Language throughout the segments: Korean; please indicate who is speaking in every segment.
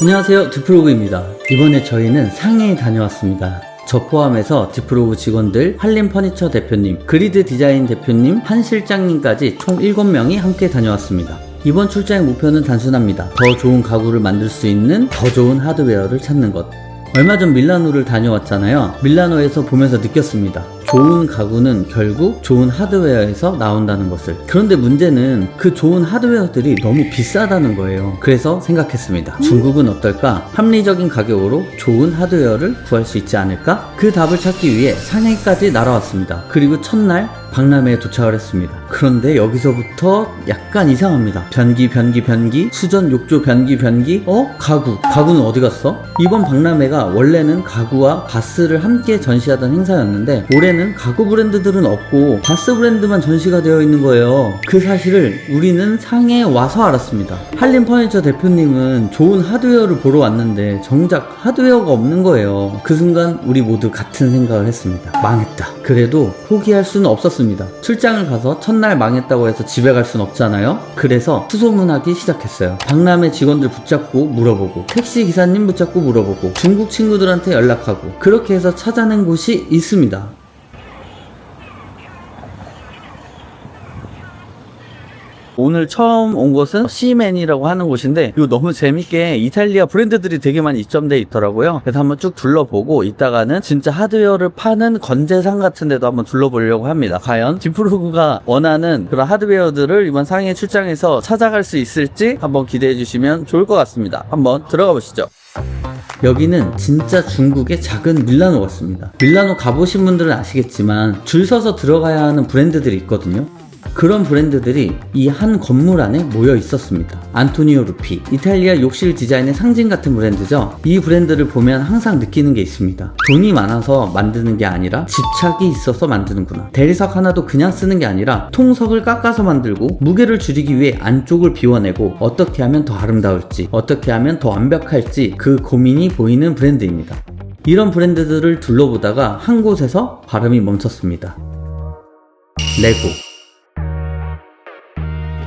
Speaker 1: 안녕하세요, 디프로그입니다. 이번에 저희는 상해에 다녀왔습니다. 저 포함해서 디프로그 직원들, 한림 퍼니처 대표님, 그리드 디자인 대표님, 한 실장님까지 총 7명이 함께 다녀왔습니다. 이번 출장의 목표는 단순합니다. 더 좋은 가구를 만들 수 있는 더 좋은 하드웨어를 찾는 것. 얼마 전 밀라노를 다녀왔잖아요. 밀라노에서 보면서 느꼈습니다. 좋은 가구는 결국 좋은 하드웨어에서 나온다는 것을. 그런데 문제는 그 좋은 하드웨어들이 너무 비싸다는 거예요. 그래서 생각했습니다. 중국은 어떨까? 합리적인 가격으로 좋은 하드웨어를 구할 수 있지 않을까? 그 답을 찾기 위해 상해까지 날아왔습니다. 그리고 첫날 박람회에 도착을 했습니다. 그런데 여기서부터 약간 이상합니다. 변기, 수전 욕조 변기, 가구는 어디 갔어? 이번 박람회가 원래는 가구와 바스를 함께 전시하던 행사였는데 올해는 가구 브랜드들은 없고 바스 브랜드만 전시가 되어 있는 거예요. 그 사실을 우리는 상해에 와서 알았습니다. 한림 퍼니처 대표님은 좋은 하드웨어를 보러 왔는데 정작 하드웨어가 없는 거예요. 그 순간 우리 모두 같은 생각을 했습니다. 망했다. 그래도 포기할 수는 없었습니다. 출장을 가서 첫날 망했다고 해서 집에 갈 순 없잖아요. 그래서 수소문하기 시작했어요. 박람회 직원들 붙잡고 물어보고, 택시 기사님 붙잡고 물어보고, 중국 친구들한테 연락하고, 그렇게 해서 찾아낸 곳이 있습니다. 오늘 처음 온 곳은 시맨이라고 하는 곳인데 이거 너무 재밌게 이탈리아 브랜드들이 되게 많이 입점되어 있더라고요. 그래서 한번 쭉 둘러보고 이따가는 진짜 하드웨어를 파는 건재상 같은 데도 한번 둘러보려고 합니다. 과연 디프로그가 원하는 그런 하드웨어들을 이번 상해 출장에서 찾아갈 수 있을지 한번 기대해 주시면 좋을 것 같습니다. 한번 들어가 보시죠. 여기는 진짜 중국의 작은 밀라노 같습니다. 밀라노 가보신 분들은 아시겠지만 줄 서서 들어가야 하는 브랜드들이 있거든요. 그런 브랜드들이 이 한 건물 안에 모여 있었습니다. 안토니오 루피, 이탈리아 욕실 디자인의 상징 같은 브랜드죠. 이 브랜드를 보면 항상 느끼는 게 있습니다. 돈이 많아서 만드는 게 아니라 집착이 있어서 만드는구나. 대리석 하나도 그냥 쓰는 게 아니라 통석을 깎아서 만들고 무게를 줄이기 위해 안쪽을 비워내고 어떻게 하면 더 아름다울지, 어떻게 하면 더 완벽할지 그 고민이 보이는 브랜드입니다. 이런 브랜드들을 둘러보다가 한 곳에서 발음이 멈췄습니다. 레고.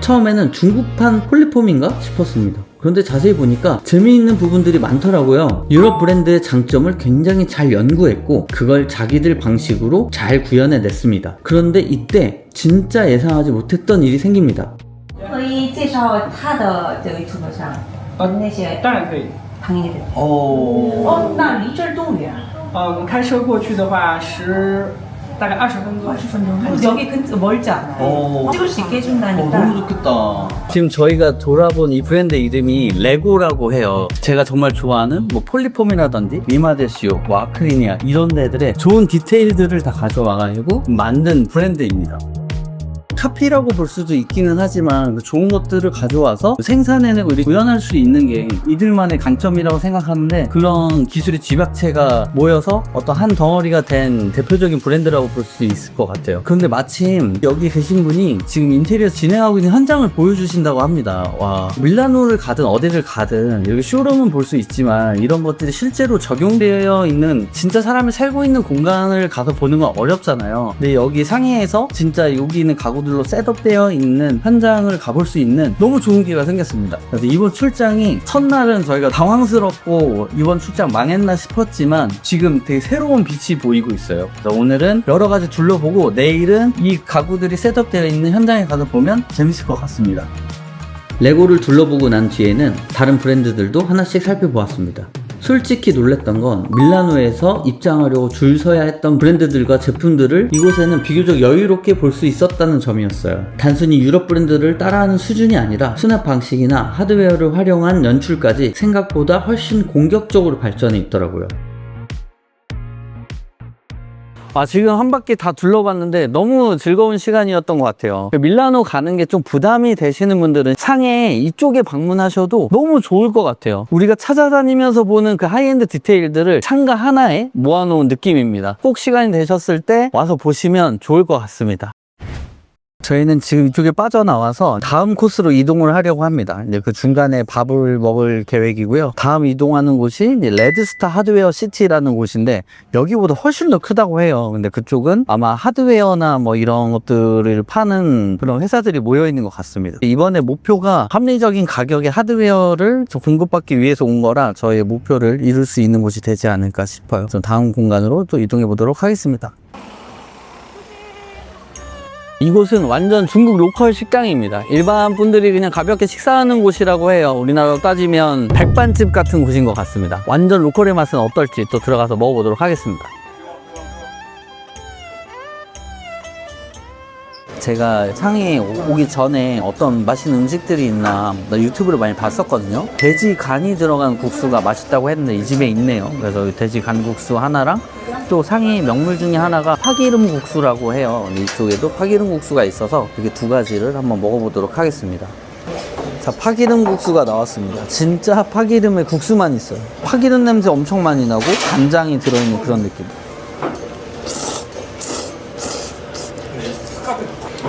Speaker 1: 처음에는 중국판 폴리폼인가 싶었습니다. 그런데 자세히 보니까 재미있는 부분들이 많더라고요. 유럽 브랜드의 장점을 굉장히 잘 연구했고 그걸 자기들 방식으로 잘 구현해냈습니다. 그런데 이때 진짜 예상하지 못했던 일이 생깁니다.
Speaker 2: 可以介绍他的这个 YouTube 上那些
Speaker 3: 当然可以。
Speaker 2: 行业的。那离这儿多远？
Speaker 3: 我们开车过去的话，大概20分钟。20分钟。
Speaker 2: 여기 멀지 않아요. 찍을 수 있게 해준다니까.
Speaker 1: 너무 좋겠다. 지금 저희가 돌아본 이 브랜드 이름이 레고라고 해요. 제가 정말 좋아하는 뭐 폴리폼이라든지 미마데시오, 뭐 아크리니아 이런 데들의 좋은 디테일들을 다 가져와가지고 만든 브랜드입니다. 카피라고 볼 수도 있기는 하지만 그 좋은 것들을 가져와서 생산해내고 이렇게 구현할 수 있는 게 이들만의 강점이라고 생각하는데 그런 기술의 집약체가 모여서 어떤 한 덩어리가 된 대표적인 브랜드라고 볼 수 있을 것 같아요. 그런데 마침 여기 계신 분이 지금 인테리어 진행하고 있는 현장을 보여주신다고 합니다. 와, 밀라노를 가든 어디를 가든 여기 쇼룸은 볼 수 있지만 이런 것들이 실제로 적용되어 있는 진짜 사람이 살고 있는 공간을 가서 보는 건 어렵잖아요. 근데 여기 상해에서 진짜 여기 있는 가구들 로 셋업되어 있는 현장을 가볼 수 있는 너무 좋은 기회가 생겼습니다. 그래서 이번 출장이 첫날은 저희가 당황스럽고 이번 출장 망했나 싶었지만 지금 되게 새로운 빛이 보이고 있어요. 그래서 오늘은 여러 가지 둘러보고 내일은 이 가구들이 셋업되어 있는 현장에 가서 보면 재밌을 것 같습니다. 레고를 둘러보고 난 뒤에는 다른 브랜드들도 하나씩 살펴보았습니다. 솔직히 놀랬던 건 밀라노에서 입장하려고 줄 서야 했던 브랜드들과 제품들을 이곳에는 비교적 여유롭게 볼 수 있었다는 점이었어요. 단순히 유럽 브랜드를 따라하는 수준이 아니라 수납 방식이나 하드웨어를 활용한 연출까지 생각보다 훨씬 공격적으로 발전해 있더라고요. 지금 한 바퀴 다 둘러봤는데 너무 즐거운 시간이었던 것 같아요. 밀라노 가는 게 좀 부담이 되시는 분들은 상해 이쪽에 방문하셔도 너무 좋을 것 같아요. 우리가 찾아다니면서 보는 그 하이엔드 디테일들을 창가 하나에 모아놓은 느낌입니다. 꼭 시간이 되셨을 때 와서 보시면 좋을 것 같습니다. 저희는 지금 이쪽에 빠져나와서 다음 코스로 이동을 하려고 합니다. 이제 그 중간에 밥을 먹을 계획이고요. 다음 이동하는 곳이 이제 레드스타 하드웨어 시티라는 곳인데 여기보다 훨씬 더 크다고 해요. 근데 그쪽은 아마 하드웨어나 뭐 이런 것들을 파는 그런 회사들이 모여 있는 것 같습니다. 이번에 목표가 합리적인 가격의 하드웨어를 공급받기 위해서 온 거라 저의 목표를 이룰 수 있는 곳이 되지 않을까 싶어요. 그래서 다음 공간으로 또 이동해 보도록 하겠습니다. 이곳은 완전 중국 로컬 식당입니다. 일반 분들이 그냥 가볍게 식사하는 곳이라고 해요. 우리나라로 따지면 백반집 같은 곳인 것 같습니다. 완전 로컬의 맛은 어떨지 또 들어가서 먹어보도록 하겠습니다. 제가 상해에 오기 전에 어떤 맛있는 음식들이 있나 유튜브를 많이 봤었거든요. 돼지 간이 들어간 국수가 맛있다고 했는데 이 집에 있네요. 그래서 돼지 간 국수 하나랑 또 상해 명물 중에 하나가 파기름 국수라고 해요. 이쪽에도 파기름 국수가 있어서 이렇게 두 가지를 한번 먹어보도록 하겠습니다. 자, 파기름 국수가 나왔습니다. 진짜 파기름에 국수만 있어요. 파기름 냄새 엄청 많이 나고 간장이 들어있는 그런 느낌.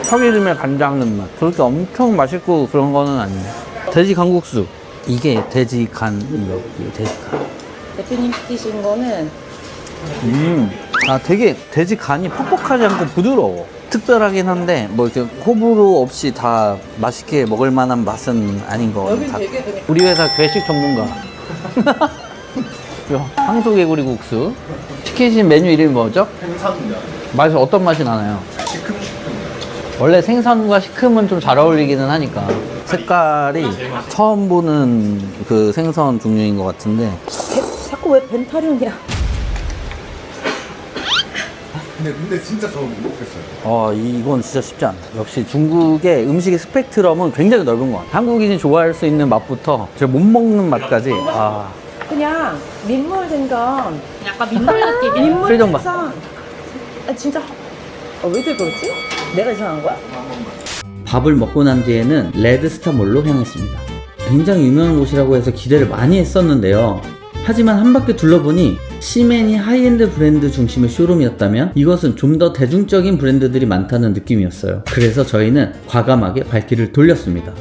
Speaker 1: 파기름에 간장 넣은 맛. 그렇게 엄청 맛있고 그런 거는 아니에요. 돼지 간국수. 이게 돼지 간이요. 이게 돼지 간.
Speaker 2: 대표님 시키신 거는
Speaker 1: 아, 되게 돼지 간이 퍽퍽하지 않고 부드러워. 특별하긴 한데 뭐 이렇게 호불호 없이 다 맛있게 먹을 만한 맛은 아닌 것 같아요. 우리 회사 괴식 전문가. 황소개구리 국수. 시키신 메뉴 이름이 뭐죠?
Speaker 4: 생선면.
Speaker 1: 맛이 어떤 맛이 나나요? 원래 생선과 시큼은 좀 잘 어울리기는 하니까. 색깔이 처음 보는 그 생선 종류인 것 같은데.
Speaker 2: 자꾸 왜 벤타륜이야?
Speaker 4: 근데 진짜 저는 못 먹겠어요.
Speaker 1: 이건 진짜 쉽지 않아. 역시 중국의 음식의 스펙트럼은 굉장히 넓은 것 같아요. 한국인이 좋아할 수 있는 맛부터 제가 못 먹는 맛까지.
Speaker 2: 그냥 민물 생선.
Speaker 3: 약간 민물 느낌.
Speaker 2: 민물
Speaker 1: 표정 봐.
Speaker 2: 생선. 진짜. 왜 이렇게 그렇지? 내가 이상한 거야?
Speaker 1: 밥을 먹고 난 뒤에는 레드스타 몰로 향했습니다. 굉장히 유명한 곳이라고 해서 기대를 많이 했었는데요. 하지만 한 바퀴 둘러보니 시멘이 하이엔드 브랜드 중심의 쇼룸이었다면 이것은 좀 더 대중적인 브랜드들이 많다는 느낌이었어요. 그래서 저희는 과감하게 발길을 돌렸습니다.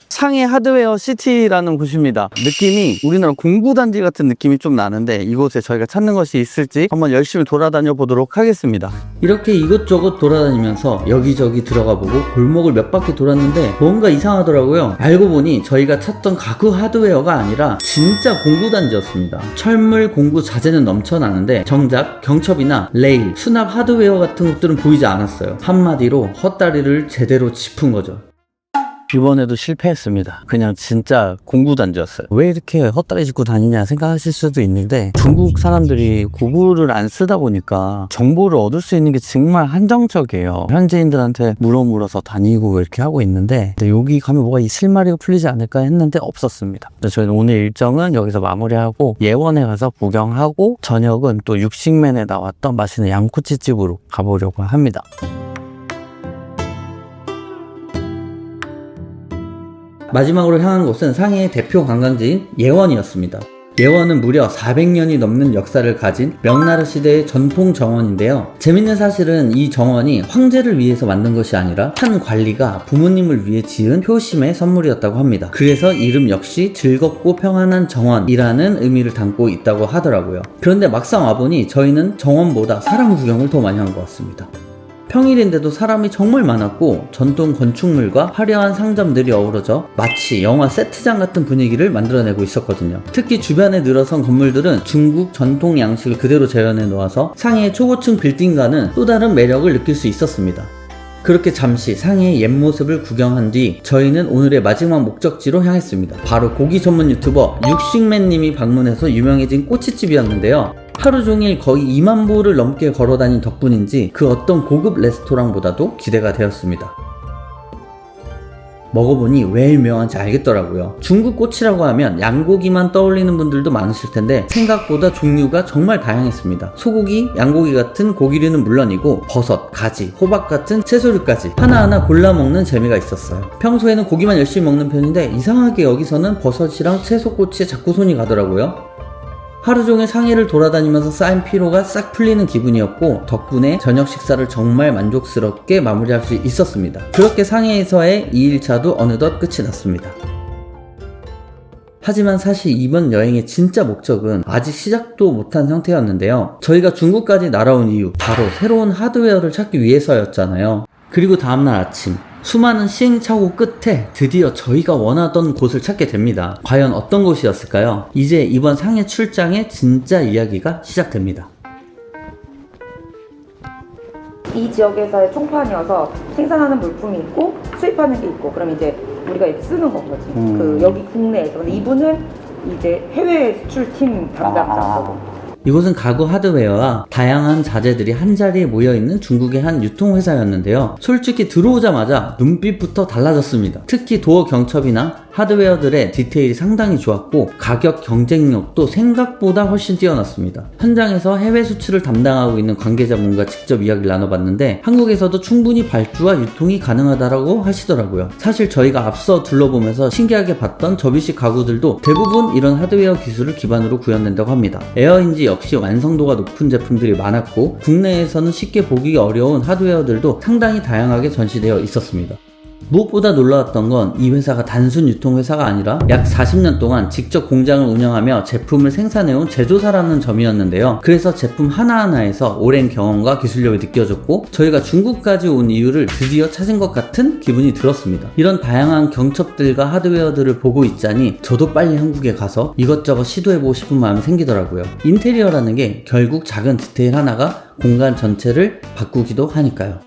Speaker 1: 상해 하드웨어 시티라는 곳입니다. 느낌이 우리나라 공구단지 같은 느낌이 좀 나는데 이곳에 저희가 찾는 것이 있을지 한번 열심히 돌아다녀 보도록 하겠습니다. 이렇게 이것저것 돌아다니면서 여기저기 들어가 보고 골목을 몇 바퀴 돌았는데 뭔가 이상하더라고요. 알고 보니 저희가 찾던 가구 하드웨어가 아니라 진짜 공구단지였습니다. 철물 공구 자재는 넘쳐나는데 정작 경첩이나 레일, 수납 하드웨어 같은 것들은 보이지 않았어요. 한마디로 헛다리를 제대로 짚은 거죠. 이번에도 실패했습니다. 그냥 진짜 공구단지였어요. 왜 이렇게 헛다리 짚고 다니냐 생각하실 수도 있는데 중국 사람들이 구글을 안 쓰다 보니까 정보를 얻을 수 있는 게 정말 한정적이에요. 현지인들한테 물어서 다니고 이렇게 하고 있는데 여기 가면 뭐가 이 실마리가 풀리지 않을까 했는데 없었습니다. 그래서 저희는 오늘 일정은 여기서 마무리하고 예원에 가서 구경하고 저녁은 또 육식맨에 나왔던 맛있는 양꼬치집으로 가보려고 합니다. 마지막으로 향한 곳은 상해의 대표 관광지인 예원이었습니다. 예원은 무려 400년이 넘는 역사를 가진 명나라 시대의 전통 정원인데요. 재밌는 사실은 이 정원이 황제를 위해서 만든 것이 아니라 한 관리가 부모님을 위해 지은 효심의 선물이었다고 합니다. 그래서 이름 역시 즐겁고 평안한 정원이라는 의미를 담고 있다고 하더라고요. 그런데 막상 와보니 저희는 정원보다 사람 구경을 더 많이 한 것 같습니다. 평일인데도 사람이 정말 많았고 전통 건축물과 화려한 상점들이 어우러져 마치 영화 세트장 같은 분위기를 만들어내고 있었거든요. 특히 주변에 늘어선 건물들은 중국 전통 양식을 그대로 재현해 놓아서 상해의 초고층 빌딩과는 또 다른 매력을 느낄 수 있었습니다. 그렇게 잠시 상해의 옛 모습을 구경한 뒤 저희는 오늘의 마지막 목적지로 향했습니다. 바로 고기 전문 유튜버 육식맨님이 방문해서 유명해진 꼬치집이었는데요. 하루 종일 거의 2만 보를 넘게 걸어다닌 덕분인지 그 어떤 고급 레스토랑보다도 기대가 되었습니다. 먹어보니 왜 유명한지 알겠더라고요. 중국 꼬치라고 하면 양고기만 떠올리는 분들도 많으실 텐데 생각보다 종류가 정말 다양했습니다. 소고기, 양고기 같은 고기류는 물론이고 버섯, 가지, 호박 같은 채소류까지 하나하나 골라 먹는 재미가 있었어요. 평소에는 고기만 열심히 먹는 편인데 이상하게 여기서는 버섯이랑 채소 꼬치에 자꾸 손이 가더라고요. 하루 종일 상해를 돌아다니면서 쌓인 피로가 싹 풀리는 기분이었고 덕분에 저녁 식사를 정말 만족스럽게 마무리할 수 있었습니다. 그렇게 상해에서의 2일차도 어느덧 끝이 났습니다. 하지만 사실 이번 여행의 진짜 목적은 아직 시작도 못한 상태였는데요. 저희가 중국까지 날아온 이유 바로 새로운 하드웨어를 찾기 위해서였잖아요. 그리고 다음날 아침 수많은 시행착오 끝에 드디어 저희가 원하던 곳을 찾게 됩니다. 과연 어떤 곳이었을까요? 이제 이번 상해 출장의 진짜 이야기가 시작됩니다.
Speaker 5: 이 지역에서의 총판이어서 생산하는 물품이 있고 수입하는 게 있고 그럼 이제 우리가 이렇게 쓰는 건 거지. 그 여기 국내에서. 근데 이분은 이제 해외 수출팀 담당자고.
Speaker 1: 이곳은 가구 하드웨어와 다양한 자재들이 한자리에 모여있는 중국의 한 유통회사였는데요. 솔직히 들어오자마자 눈빛부터 달라졌습니다. 특히 도어 경첩이나 하드웨어들의 디테일이 상당히 좋았고 가격 경쟁력도 생각보다 훨씬 뛰어났습니다. 현장에서 해외 수출을 담당하고 있는 관계자분과 직접 이야기를 나눠봤는데 한국에서도 충분히 발주와 유통이 가능하다고 하시더라고요. 사실 저희가 앞서 둘러보면서 신기하게 봤던 접이식 가구들도 대부분 이런 하드웨어 기술을 기반으로 구현된다고 합니다. 에어인지 역시 완성도가 높은 제품들이 많았고 국내에서는 쉽게 보기 어려운 하드웨어들도 상당히 다양하게 전시되어 있었습니다. 무엇보다 놀라웠던 건 이 회사가 단순 유통회사가 아니라 약 40년 동안 직접 공장을 운영하며 제품을 생산해온 제조사라는 점이었는데요. 그래서 제품 하나하나에서 오랜 경험과 기술력이 느껴졌고 저희가 중국까지 온 이유를 드디어 찾은 것 같은 기분이 들었습니다. 이런 다양한 경첩들과 하드웨어들을 보고 있자니 저도 빨리 한국에 가서 이것저것 시도해보고 싶은 마음이 생기더라고요. 인테리어라는 게 결국 작은 디테일 하나가 공간 전체를 바꾸기도 하니까요.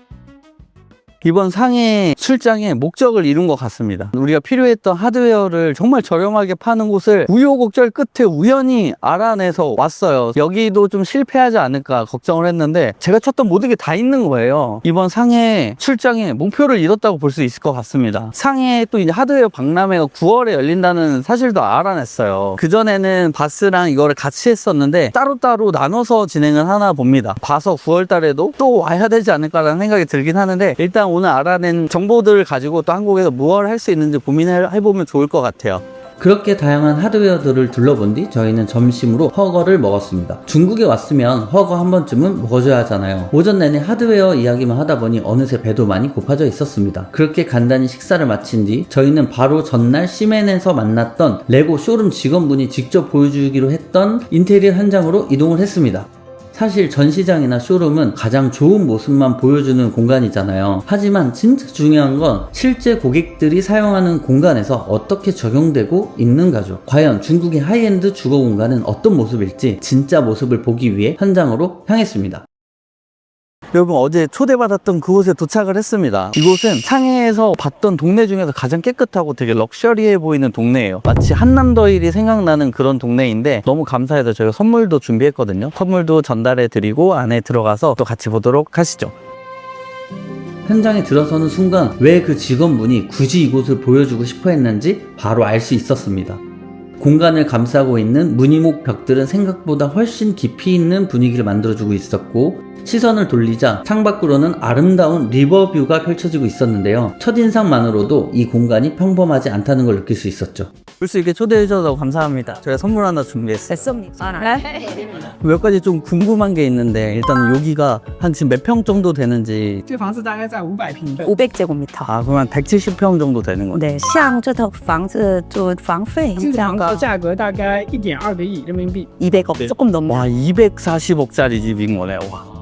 Speaker 1: 이번 상해 출장의 목적을 이룬 것 같습니다. 우리가 필요했던 하드웨어를 정말 저렴하게 파는 곳을 우여곡절 끝에 우연히 알아내서 왔어요. 여기도 좀 실패하지 않을까 걱정을 했는데 제가 찾던 모든 게 다 있는 거예요. 이번 상해 출장의 목표를 이뤘다고 볼 수 있을 것 같습니다. 상해 또 이제 하드웨어 박람회가 9월에 열린다는 사실도 알아냈어요. 그전에는 바스랑 이거를 같이 했었는데 따로따로 나눠서 진행을 하나 봅니다. 봐서 9월 달에도 또 와야 되지 않을까라는 생각이 들긴 하는데 일단 오늘 알아낸 정보들을 가지고 또 한국에서 무엇을 할 수 있는지 고민해보면 좋을 것 같아요. 그렇게 다양한 하드웨어들을 둘러본 뒤 저희는 점심으로 허거를 먹었습니다. 중국에 왔으면 허거 한 번쯤은 먹어줘야 하잖아요. 오전 내내 하드웨어 이야기만 하다 보니 어느새 배도 많이 고파져 있었습니다. 그렇게 간단히 식사를 마친 뒤 저희는 바로 전날 시멘에서 만났던 레고 쇼룸 직원분이 직접 보여주기로 했던 인테리어 현장으로 이동을 했습니다. 사실 전시장이나 쇼룸은 가장 좋은 모습만 보여주는 공간이잖아요. 하지만 진짜 중요한 건 실제 고객들이 사용하는 공간에서 어떻게 적용되고 있는가죠. 과연 중국의 하이엔드 주거 공간은 어떤 모습일지 진짜 모습을 보기 위해 현장으로 향했습니다. 여러분 어제 초대받았던 그곳에 도착을 했습니다. 이곳은 상해에서 봤던 동네 중에서 가장 깨끗하고 되게 럭셔리해 보이는 동네예요. 마치 한남더일이 생각나는 그런 동네인데 너무 감사해서 저희가 선물도 준비했거든요. 선물도 전달해 드리고 안에 들어가서 또 같이 보도록 하시죠. 현장에 들어서는 순간 왜 그 직원분이 굳이 이곳을 보여주고 싶어 했는지 바로 알 수 있었습니다. 공간을 감싸고 있는 무늬목 벽들은 생각보다 훨씬 깊이 있는 분위기를 만들어주고 있었고 시선을 돌리자 창밖으로는 아름다운 리버뷰가 펼쳐지고 있었는데요. 첫인상만으로도 이 공간이 평범하지 않다는 걸 느낄 수 있었죠. 볼 수 있게 초대해 주셔서 감사합니다. 제가 선물 하나 준비했어요.
Speaker 2: 됐습니까?
Speaker 1: 몇 가지 좀 궁금한 게 있는데 일단 여기가 한 지금 몇 평 정도 되는지
Speaker 3: 这房子大概在500平。
Speaker 2: 500제곱미터.
Speaker 1: 아 그러면 170평 정도 되는 거죠?
Speaker 2: 네, 像这套房子就房费
Speaker 3: 这
Speaker 2: 这样
Speaker 3: 房子的价格大概1.2个亿人民币，
Speaker 2: 200억 조금 넘는.
Speaker 1: 와 240억짜리 집인 거네. 와.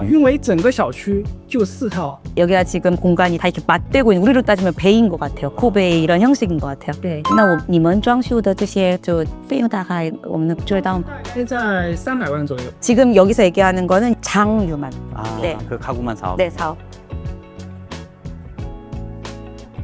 Speaker 3: 因为整个小区就4套。
Speaker 2: 여기가 지금 공간이 다 이렇게 맞대고 있는 우리로 따지면 배인 것 같아요. 코베이 이런 형식인 것 같아요. 네. 那我你们装修的这些就费用大概我们能追到吗？
Speaker 3: 现在300万左右。
Speaker 2: 지금 여기서 얘기하는 거는 장유만.
Speaker 1: 아,
Speaker 2: 네.
Speaker 1: 그 가구만 사업.
Speaker 2: 네, 사업.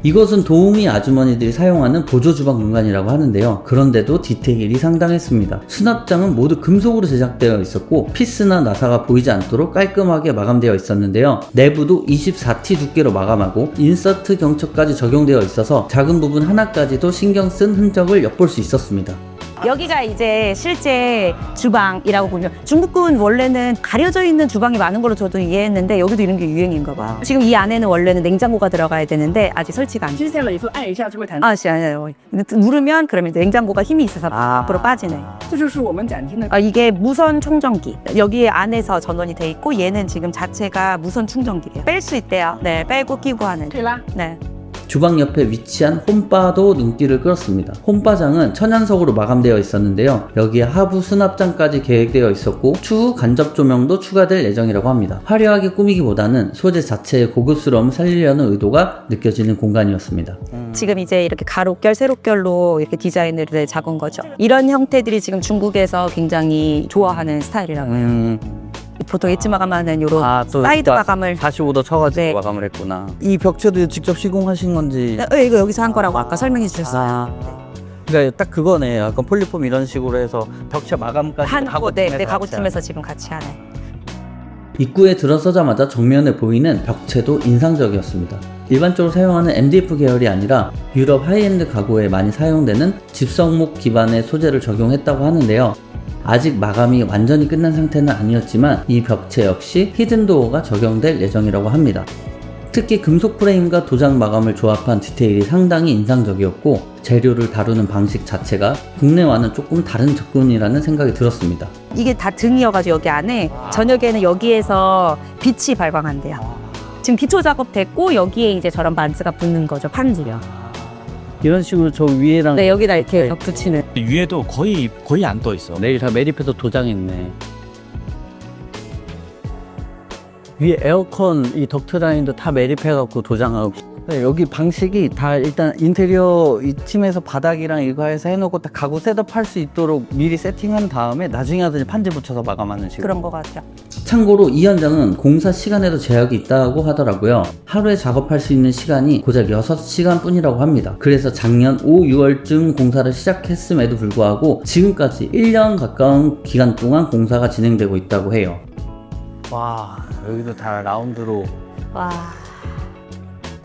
Speaker 1: 이것은 도우미 아주머니들이 사용하는 보조주방 공간이라고 하는데요. 그런데도 디테일이 상당했습니다. 수납장은 모두 금속으로 제작되어 있었고 피스나 나사가 보이지 않도록 깔끔하게 마감되어 있었는데요. 내부도 24T 두께로 마감하고 인서트 경첩까지 적용되어 있어서 작은 부분 하나까지도 신경 쓴 흔적을 엿볼 수 있었습니다.
Speaker 2: 여기가 이제 실제 주방이라고 보면 중국은 원래는 가려져 있는 주방이 많은 걸로 저도 이해했는데 여기도 이런 게 유행인가 봐. 지금 이 안에는 원래는 냉장고가 들어가야 되는데 아직 설치가 안 돼.
Speaker 3: 接下来以后按一下就会弹。
Speaker 2: 아, 시원해요. 누르면 그러면 이제 냉장고가 힘이 있어서 앞으로 빠지네.
Speaker 3: 这就是我们展厅的
Speaker 2: 아, 이게 무선 충전기. 여기 안에서 전원이 돼 있고 얘는 지금 자체가 무선 충전기래요. 뺄 수 있대요. 네, 빼고 끼고 하는.
Speaker 3: 推拉。
Speaker 2: 네.
Speaker 1: 주방 옆에 위치한 홈바도 눈길을 끌었습니다. 홈바장은 천연석으로 마감되어 있었는데요. 여기에 하부 수납장까지 계획되어 있었고 추후 간접 조명도 추가될 예정이라고 합니다. 화려하게 꾸미기보다는 소재 자체의 고급스러움을 살리려는 의도가 느껴지는 공간이었습니다.
Speaker 2: 지금 이제 이렇게 가로결, 세로결로 이렇게 디자인을 잡은 거죠. 이런 형태들이 지금 중국에서 굉장히 좋아하는 스타일이라고 해요. 보통 엣지 마감하는 이런
Speaker 1: 또
Speaker 2: 사이드 마감을
Speaker 1: 45도 쳐가지고
Speaker 2: 네.
Speaker 1: 마감을 했구나. 이 벽체도 직접 시공하신 건지.
Speaker 2: 이거 여기서 한 거라고 아까 설명해 주셨어요.
Speaker 1: 그러니까 딱 그거네. 약간 폴리폼 이런 식으로 해서 벽체 마감까지
Speaker 2: 한 거, 네,
Speaker 1: 가구팀에서
Speaker 2: 가구팀에서 지금 같이 하네.
Speaker 1: 입구에 들어서자마자 정면에 보이는 벽체도 인상적이었습니다. 일반적으로 사용하는 MDF 계열이 아니라 유럽 하이엔드 가구에 많이 사용되는 집성목 기반의 소재를 적용했다고 하는데요. 아직 마감이 완전히 끝난 상태는 아니었지만 이 벽체 역시 히든도어가 적용될 예정이라고 합니다. 특히 금속 프레임과 도장 마감을 조합한 디테일이 상당히 인상적이었고 재료를 다루는 방식 자체가 국내와는 조금 다른 접근이라는 생각이 들었습니다.
Speaker 2: 이게 다 등이어가지고 여기 안에 저녁에는 여기에서 빛이 발광한대요. 지금 기초 작업 됐고 여기에 이제 저런 반스가 붙는 거죠. 판지요.
Speaker 1: 이런 식으로 저 위에랑
Speaker 2: 네, 여기다 이렇게 붙이는.
Speaker 6: 위에도 거의 안 떠 있어.
Speaker 1: 내일 다 매립해서 도장했네. 위에 에어컨 이 덕트 라인도 다 매립해갖고 도장하고. 네, 여기 방식이 다 일단 인테리어 이 팀에서 바닥이랑 이거 해서 해놓고 딱 가구 셋업할 수 있도록 미리 세팅한 다음에 나중에 하든지 판지 붙여서 마감하는 식으로.
Speaker 2: 그런 거 같아요.
Speaker 1: 참고로 이 현장은 공사 시간에도 제약이 있다고 하더라고요. 하루에 작업할 수 있는 시간이 고작 6시간 뿐이라고 합니다. 그래서 작년 5, 6월쯤 공사를 시작했음에도 불구하고 지금까지 1년 가까운 기간 동안 공사가 진행되고 있다고 해요. 와, 여기도 다 라운드로.
Speaker 2: 와.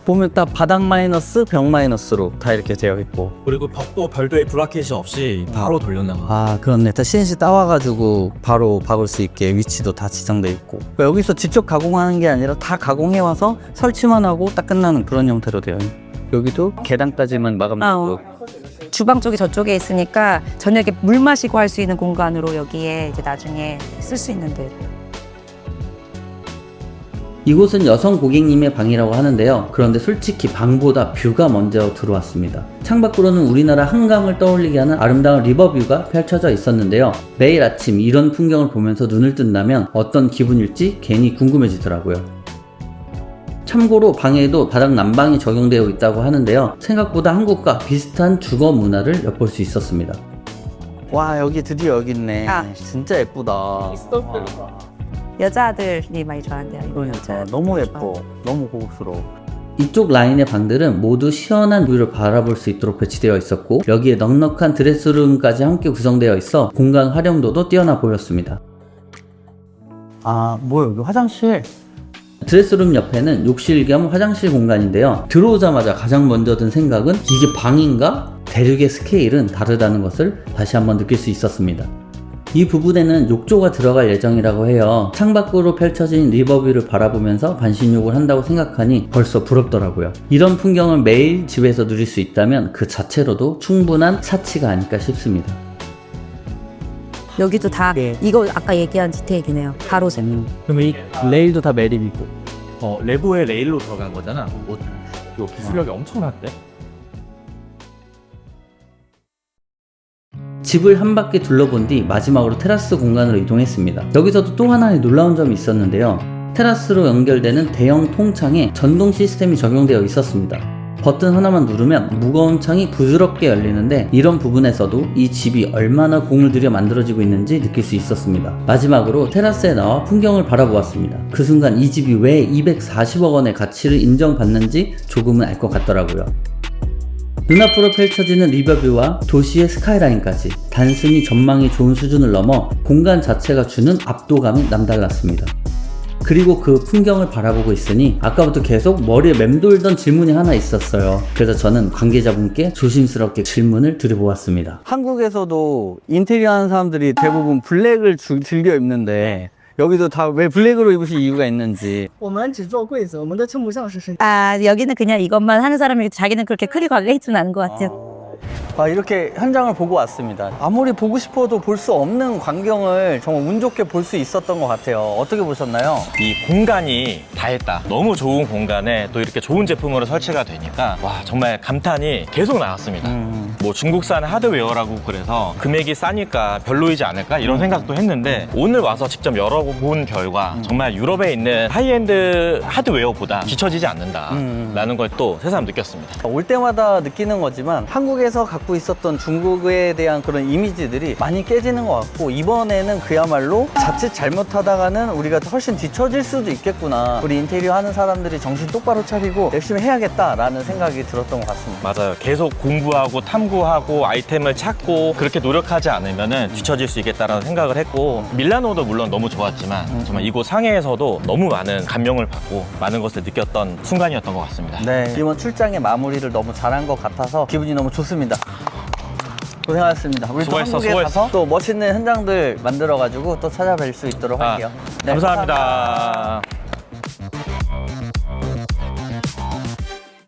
Speaker 1: 보면 딱 바닥 마이너스, 벽 마이너스로 다 이렇게 되어 있고.
Speaker 6: 그리고 벽도 별도의 브라켓이 없이 바로 돌려나가.
Speaker 1: 아, 그렇네. 다 CNC 따와가지고 바로 박을 수 있게 위치도 다 지정돼 있고. 그러니까 여기서 직접 가공하는 게 아니라 다 가공해와서 설치만 하고 딱 끝나는 그런 형태로 되어 있는. 여기도 계단까지만 마감되고.
Speaker 2: 주방 쪽이 저쪽에 있으니까 저녁에 물 마시고 할 수 있는 공간으로 여기에 이제 나중에 쓸 수 있는데.
Speaker 1: 이곳은 여성 고객님의 방이라고 하는데요. 그런데 솔직히 방보다 뷰가 먼저 들어왔습니다. 창밖으로는 우리나라 한강을 떠올리게 하는 아름다운 리버뷰가 펼쳐져 있었는데요. 매일 아침 이런 풍경을 보면서 눈을 뜬다면 어떤 기분일지 괜히 궁금해지더라고요. 참고로 방에도 바닥 난방이 적용되어 있다고 하는데요. 생각보다 한국과 비슷한 주거 문화를 엿볼 수 있었습니다. 와, 여기 드디어 여기 있네. 진짜 예쁘다.
Speaker 2: 여자들이 많이 좋아한대요. 이거
Speaker 1: 그러니까 너무 예뻐. 너무 고급스러워. 이쪽 라인의 방들은 모두 시원한 뷰를 바라볼 수 있도록 배치되어 있었고 여기에 넉넉한 드레스룸까지 함께 구성되어 있어 공간 활용도도 뛰어나 보였습니다. 아, 뭐야, 여기 화장실. 드레스룸 옆에는 욕실 겸 화장실 공간인데요. 들어오자마자 가장 먼저 든 생각은 이게 방인가? 대륙의 스케일은 다르다는 것을 다시 한번 느낄 수 있었습니다. 이 부분에는 욕조가 들어갈 예정이라고 해요. 창밖으로 펼쳐진 리버뷰를 바라보면서 반신욕을 한다고 생각하니 벌써 부럽더라고요. 이런 풍경을 매일 집에서 누릴 수 있다면 그 자체로도 충분한 사치가 아닐까 싶습니다.
Speaker 2: 여기도 다 이거 아까 얘기한 디테일이네요. 가로색.
Speaker 1: 그럼 이 레일도 다 매립이고.
Speaker 6: 레고에 레일로 들어간 거잖아. 이거 기술력이 엄청난데?
Speaker 1: 집을 한 바퀴 둘러본 뒤 마지막으로 테라스 공간으로 이동했습니다. 여기서도 또 하나의 놀라운 점이 있었는데요. 테라스로 연결되는 대형 통창에 전동 시스템이 적용되어 있었습니다. 버튼 하나만 누르면 무거운 창이 부드럽게 열리는데 이런 부분에서도 이 집이 얼마나 공을 들여 만들어지고 있는지 느낄 수 있었습니다. 마지막으로 테라스에 나와 풍경을 바라보았습니다. 그 순간 이 집이 왜 240억 원의 가치를 인정받는지 조금은 알 것 같더라고요. 눈앞으로 펼쳐지는 리버뷰와 도시의 스카이라인까지 단순히 전망이 좋은 수준을 넘어 공간 자체가 주는 압도감이 남달랐습니다. 그리고 그 풍경을 바라보고 있으니 아까부터 계속 머리에 맴돌던 질문이 하나 있었어요. 그래서 저는 관계자분께 조심스럽게 질문을 드려보았습니다. 한국에서도 인테리어 하는 사람들이 대부분 블랙을 즐겨 입는데 여기도 다 왜 블랙으로 입으실 이유가 있는지.
Speaker 3: 我们只做柜子，我们的称不上是设计。
Speaker 2: 아, 여기는 그냥 이것만 하는 사람이 자기는 그렇게 크게 관리해 주는 않은 것 같아요.
Speaker 1: 이렇게 현장을 보고 왔습니다. 아무리 보고 싶어도 볼 수 없는 광경을 정말 운 좋게 볼 수 있었던 것 같아요. 어떻게 보셨나요?
Speaker 6: 이 공간이 다 했다. 너무 좋은 공간에 또 이렇게 좋은 제품으로 설치가 되니까 와 정말 감탄이 계속 나왔습니다. 뭐 중국산 하드웨어라고 그래서 금액이 싸니까 별로이지 않을까 이런 생각도 했는데 오늘 와서 직접 열어본 결과 정말 유럽에 있는 하이엔드 하드웨어보다 뒤처지지 않는다라는 걸 또 새삼 느꼈습니다.
Speaker 1: 올 때마다 느끼는 거지만 한국에서 갖고 있었던 중국에 대한 그런 이미지들이 많이 깨지는 것 같고 이번에는 그야말로 자칫 잘못하다가는 우리가 훨씬 뒤처질 수도 있겠구나. 우리 인테리어 하는 사람들이 정신 똑바로 차리고 열심히 해야겠다라는 생각이 들었던 것 같습니다.
Speaker 6: 맞아요. 계속 공부하고 탐구하고 아이템을 찾고 그렇게 노력하지 않으면 뒤처질 수 있겠다라는 생각을 했고 밀라노도 물론 너무 좋았지만 정말 이곳 상해에서도 너무 많은 감명을 받고 많은 것을 느꼈던 순간이었던 것 같습니다.
Speaker 1: 네, 이번 출장의 마무리를 너무 잘한 것 같아서 기분이 너무 좋습니다. 고생하셨습니다. 우리 또
Speaker 6: 수고했어,
Speaker 1: 한국에
Speaker 6: 수고했어.
Speaker 1: 가서 또 멋있는 현장들 만들어가지고 또 찾아뵐 수 있도록 할게요. 네,
Speaker 6: 감사합니다.